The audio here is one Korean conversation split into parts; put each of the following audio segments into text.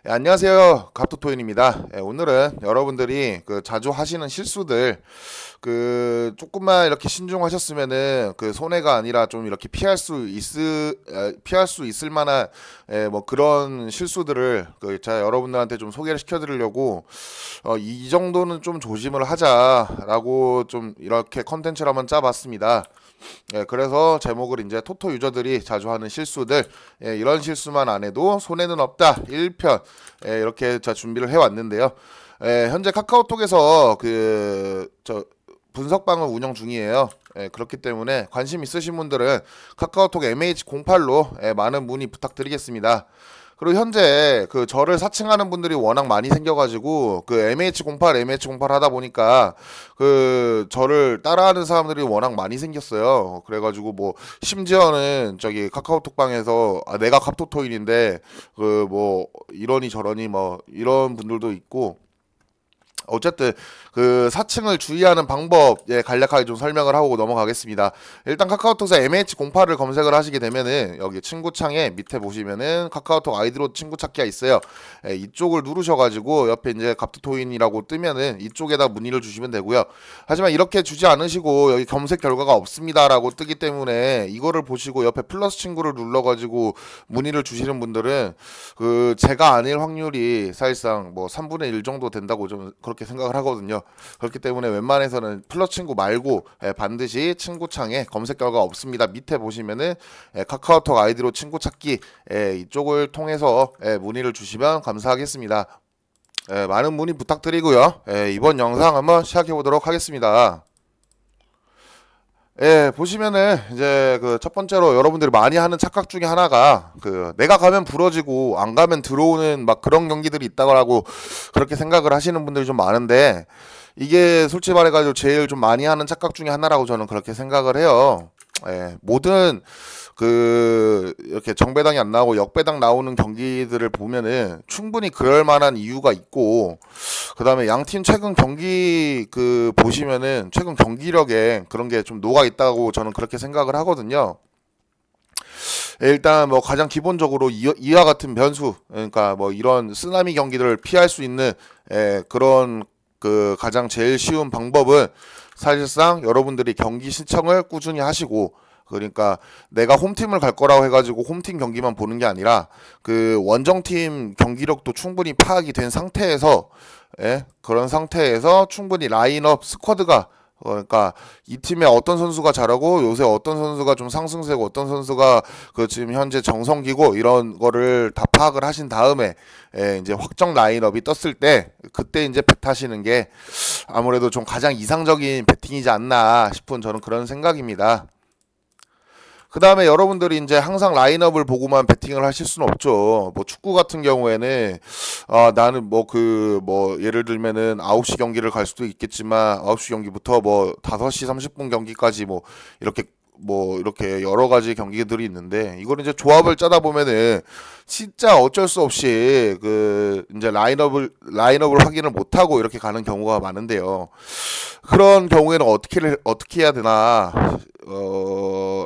안녕하세요. 갑토토인입니다. 오늘은 여러분들이 자주 하시는 실수들 조금만 이렇게 신중하셨으면은 손해가 아니라 좀 이렇게 피할 수 있을 만한 뭐 그런 실수들을 제가 여러분들한테 좀 소개를 시켜드리려고 이 정도는 좀 조심을 하자라고 좀 이렇게 컨텐츠를 한번 짜봤습니다. 그래서 제목을 이제 토토 유저들이 자주 하는 실수들, 이런 실수만 안 해도 손해는 없다 1편, 이렇게 제가 준비를 해왔는데요. 현재 카카오톡에서 분석방을 운영 중이에요. 그렇기 때문에 관심 있으신 분들은 카카오톡 MH08로 많은 문의 부탁드리겠습니다. 그리고 현재 저를 사칭하는 분들이 워낙 많이 생겨가지고 MH08 하다 보니까 저를 따라하는 사람들이 워낙 많이 생겼어요. 그래가지고 뭐 심지어는 저기 카카오톡방에서 내가 갑토토인인데 뭐 이러니 저러니 뭐 이런 분들도 있고. 어쨌든 사칭을 주의하는 방법 간략하게 좀 설명을 하고 넘어가겠습니다. 일단 카카오톡에서 MH08을 검색을 하시게 되면은 여기 친구창에 밑에 보시면은 카카오톡 아이디로 친구 찾기가 있어요. 이쪽을 누르셔가지고 옆에 이제 갑토토인이라고 뜨면은 이쪽에다 문의를 주시면 되고요. 하지만 이렇게 주지 않으시고 여기 검색 결과가 없습니다라고 뜨기 때문에 이거를 보시고 옆에 플러스 친구를 눌러가지고 문의를 주시는 분들은 제가 아닐 확률이 사실상 뭐 3분의 1 정도 된다고 좀 그렇게 생각을 하거든요. 그렇기 때문에 웬만해서는 플러스 친구 말고 반드시 친구창에 검색 결과 없습니다 밑에 보시면은 카카오톡 아이디로 친구 찾기 이쪽을 통해서 문의를 주시면 감사하겠습니다. 많은 문의 부탁드리고요. 이번 영상 한번 시작해 보도록 하겠습니다. 보시면은 이제 첫 번째로 여러분들이 많이 하는 착각 중에 하나가 내가 가면 부러지고 안 가면 들어오는 막 그런 경기들이 있다고 그렇게 생각을 하시는 분들이 좀 많은데, 이게 솔직히 말해가지고 제일 좀 많이 하는 착각 중에 하나라고 저는 그렇게 생각을 해요. 모든 이렇게 정배당이 안 나오고 역배당 나오는 경기들을 보면은 충분히 그럴 만한 이유가 있고, 그 다음에 양팀 최근 경기 보시면은 최근 경기력에 그런 게 좀 녹아 있다고 저는 그렇게 생각을 하거든요. 일단 뭐 가장 기본적으로 이와 같은 변수, 그러니까 뭐 이런 쓰나미 경기들을 피할 수 있는 그런 가장 제일 쉬운 방법은 사실상 여러분들이 경기 신청을 꾸준히 하시고, 그러니까 내가 홈팀을 갈 거라고 해가지고 홈팀 경기만 보는 게 아니라 원정팀 경기력도 충분히 파악이 된 상태에서, 그런 상태에서 충분히 라인업 스쿼드가, 그러니까 이 팀에 어떤 선수가 잘하고 요새 어떤 선수가 좀 상승세고 어떤 선수가 지금 현재 정성기고 이런 거를 다 파악을 하신 다음에 이제 확정 라인업이 떴을 때 그때 이제 뱉하시는 게 아무래도 좀 가장 이상적인 배팅이지 않나 싶은 저는 그런 생각입니다. 그 다음에 여러분들이 이제 항상 라인업을 보고만 배팅을 하실 수는 없죠. 뭐 축구 같은 경우에는 나는 뭐 예를 들면은 9시 경기를 갈 수도 있겠지만 9시 경기부터 뭐 5시 30분 경기까지 뭐 이렇게 여러 가지 경기들이 있는데, 이걸 이제 조합을 짜다 보면은 진짜 어쩔 수 없이 이제 라인업을 확인을 못 하고 이렇게 가는 경우가 많은데요. 그런 경우에는 어떻게 해야 되나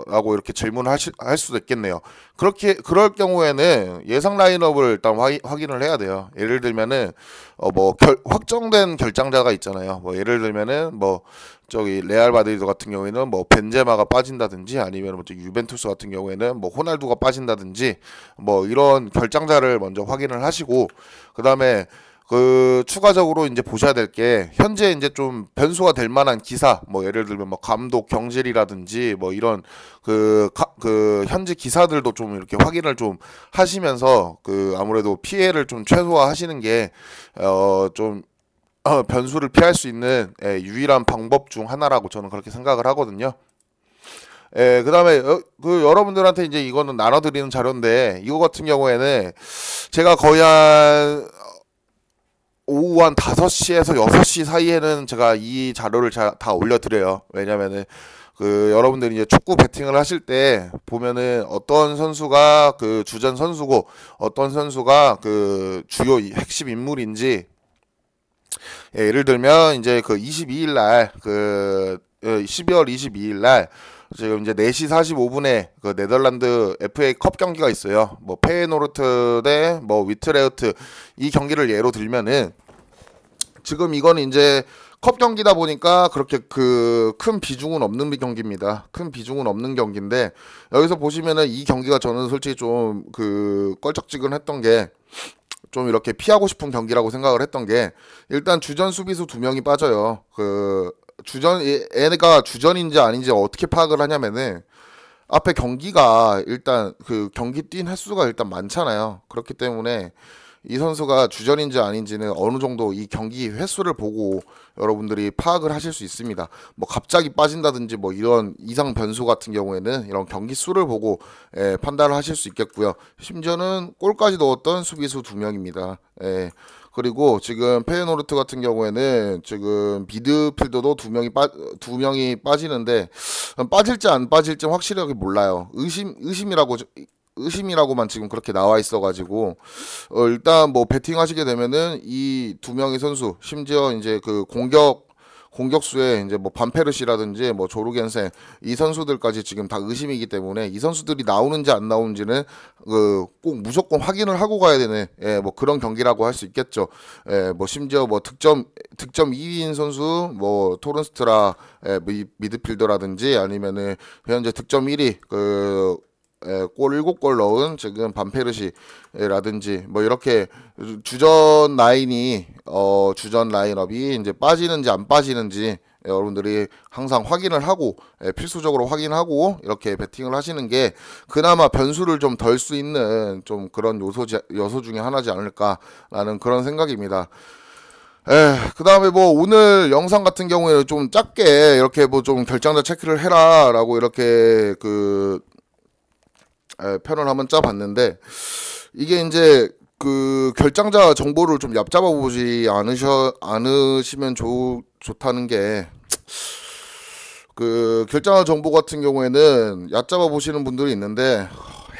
라고 이렇게 질문을 할 수도 있겠네요. 그럴 경우에는 예상 라인업을 일단 확인을 해야 돼요. 예를 들면은 확정된 결장자가 있잖아요. 뭐 예를 들면은 뭐 저기 레알 마드리드 같은 경우에는 뭐 벤제마가 빠진다든지, 아니면 뭐 유벤투스 같은 경우에는 뭐 호날두가 빠진다든지, 뭐 이런 결장자를 먼저 확인을 하시고, 그 다음에 추가적으로 이제 보셔야 될 게, 현재 이제 좀 변수가 될 만한 기사, 뭐 예를 들면 뭐 감독 경질이라든지 뭐 이런 현재 기사들도 좀 이렇게 확인을 좀 하시면서 아무래도 피해를 좀 최소화하시는 게 좀 변수를 피할 수 있는 유일한 방법 중 하나라고 저는 그렇게 생각을 하거든요. 그 다음에 여러분들한테 이제 이거는 나눠드리는 자료인데, 이거 같은 경우에는 제가 거의 한 오후 한 5시에서 6시 사이에는 제가 이 자료를 다 올려드려요. 왜냐면은 여러분들이 이제 축구 배팅을 하실 때 보면은 어떤 선수가 주전 선수고 어떤 선수가 주요 핵심 인물인지, 예를 들면 이제 22일 날 12월 22일 날 지금 이제 4시 45분에 그 네덜란드 FA 컵 경기가 있어요. 뭐 페예노르트 대 뭐 위트레흐트 이 경기를 예로 들면은 지금 이거는 이제 컵 경기다 보니까 그렇게 그 큰 비중은 없는 경기입니다. 큰 비중은 없는 경기인데 여기서 보시면은 이 경기가 저는 솔직히 좀 그 껄쩍지근했던 게 좀 이렇게 피하고 싶은 경기라고 생각을 했던 게 일단 주전 수비수 2명이 빠져요. 그 주전 얘네가 주전인지 아닌지 어떻게 파악을 하냐면은 앞에 경기가 일단 그 경기 뛴 횟수가 일단 많잖아요. 그렇기 때문에 이 선수가 주전인지 아닌지는 어느 정도 이 경기 횟수를 보고 여러분들이 파악을 하실 수 있습니다. 뭐 갑자기 빠진다든지 뭐 이런 이상 변수 같은 경우에는 이런 경기 수를 보고 판단을 하실 수 있겠고요. 심지어는 골까지 넣었던 수비수 2명입니다. 그리고 지금 페예노르트 같은 경우에는 지금 미드필더도 2명이 빠지는데 빠질지 안 빠질지 확실하게 몰라요. 의심이라고만 지금 그렇게 나와 있어가지고 일단 뭐 배팅하시게 되면은 이 2명의 선수 심지어 이제 그 공격수에 이제 뭐 반페르시라든지 뭐 조르겐센 이 선수들까지 지금 다 의심이기 때문에 이 선수들이 나오는지 안 나오는지는 그 꼭 무조건 확인을 하고 가야 되는 뭐 그런 경기라고 할 수 있겠죠. 뭐 심지어 뭐 득점 2위인 선수 뭐 토른스트라 미드필더라든지 아니면은 현재 득점 1위 골 7골 넣은 지금 반페르시라든지 뭐 이렇게 주전 라인업이 이제 빠지는지 안 빠지는지 여러분들이 항상 확인을 하고 필수적으로 확인하고 이렇게 배팅을 하시는 게 그나마 변수를 좀 덜 수 있는 좀 그런 요소 중에 하나지 않을까라는 그런 생각입니다. 그 다음에 뭐 오늘 영상 같은 경우에는 좀 짧게 이렇게 뭐 좀 결장자 체크를 해라 라고 이렇게 그 편을 한번 짜봤는데 이게 이제 그 결장자 정보를 좀 얕잡아 보지 않으시면 좋다는 게 그 결장자 정보 같은 경우에는 얕잡아 보시는 분들이 있는데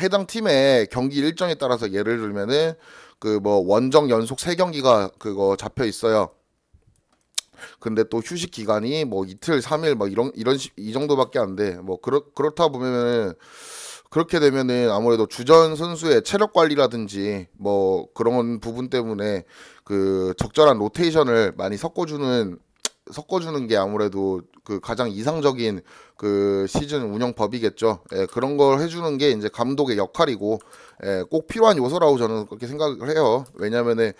해당 팀의 경기 일정에 따라서 예를 들면은 그 뭐 원정 연속 3경기가 그거 잡혀 있어요. 근데 또 휴식 기간이 뭐 이틀 3일 뭐 이 정도밖에 안 돼. 뭐 그렇다 보면은 그렇게 되면은 아무래도 주전 선수의 체력 관리라든지 뭐 그런 부분 때문에 그 적절한 로테이션을 많이 섞어주는 게 아무래도 그 가장 이상적인 그 시즌 운영법이겠죠. 그런 걸 해주는 게 이제 감독의 역할이고 꼭 필요한 요소라고 저는 그렇게 생각을 해요. 왜냐면은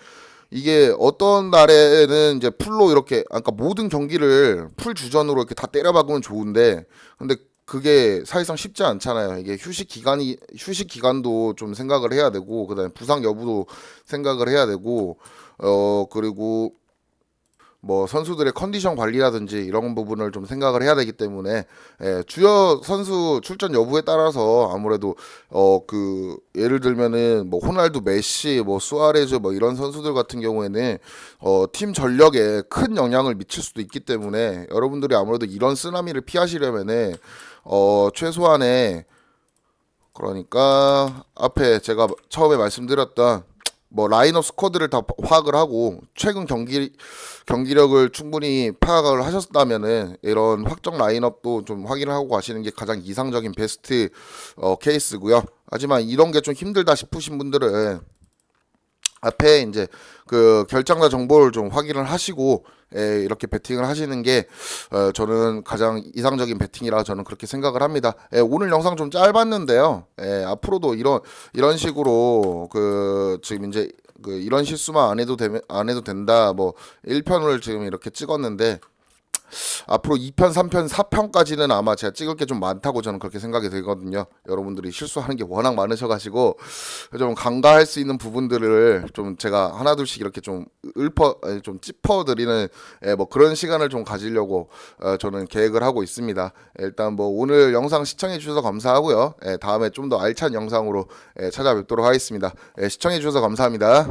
이게 어떤 날에는 이제 풀로 이렇게 그러니까 모든 경기를 풀 주전으로 이렇게 다 때려박으면 좋은데 근데 그게 사실상 쉽지 않잖아요. 이게 휴식 기간도 좀 생각을 해야 되고 그다음에 부상 여부도 생각을 해야 되고 그리고 뭐 선수들의 컨디션 관리라든지 이런 부분을 좀 생각을 해야 되기 때문에 주요 선수 출전 여부에 따라서 아무래도 그 예를 들면은 뭐 호날두, 메시, 뭐 수아레즈 뭐 이런 선수들 같은 경우에는 팀 전력에 큰 영향을 미칠 수도 있기 때문에 여러분들이 아무래도 이런 쓰나미를 피하시려면은 최소한의 그러니까 앞에 제가 처음에 말씀드렸던 뭐 라인업 스쿼드를 다 파악을 하고 최근 경기력을 충분히 파악을 하셨다면은 이런 확정 라인업도 좀 확인을 하고 가시는 게 가장 이상적인 베스트 케이스고요. 하지만 이런 게 좀 힘들다 싶으신 분들은 앞에 이제 그 결장자 정보를 좀 확인을 하시고 이렇게 배팅을 하시는 게 저는 가장 이상적인 배팅이라 저는 그렇게 생각을 합니다. 오늘 영상 좀 짧았는데요. 앞으로도 이런 식으로 그 지금 이제 그 이런 실수만 안 해도 된다. 뭐 1편을 지금 이렇게 찍었는데 앞으로 2편, 3편, 4편까지는 아마 제가 찍을 게 좀 많다고 저는 그렇게 생각이 들거든요. 여러분들이 실수하는 게 워낙 많으셔가지고 좀 간과할 수 있는 부분들을 좀 제가 하나둘씩 이렇게 좀 좀 짚어드리는 뭐 그런 시간을 좀 가지려고 저는 계획을 하고 있습니다. 일단 뭐 오늘 영상 시청해 주셔서 감사하고요. 다음에 좀 더 알찬 영상으로 찾아뵙도록 하겠습니다. 시청해 주셔서 감사합니다.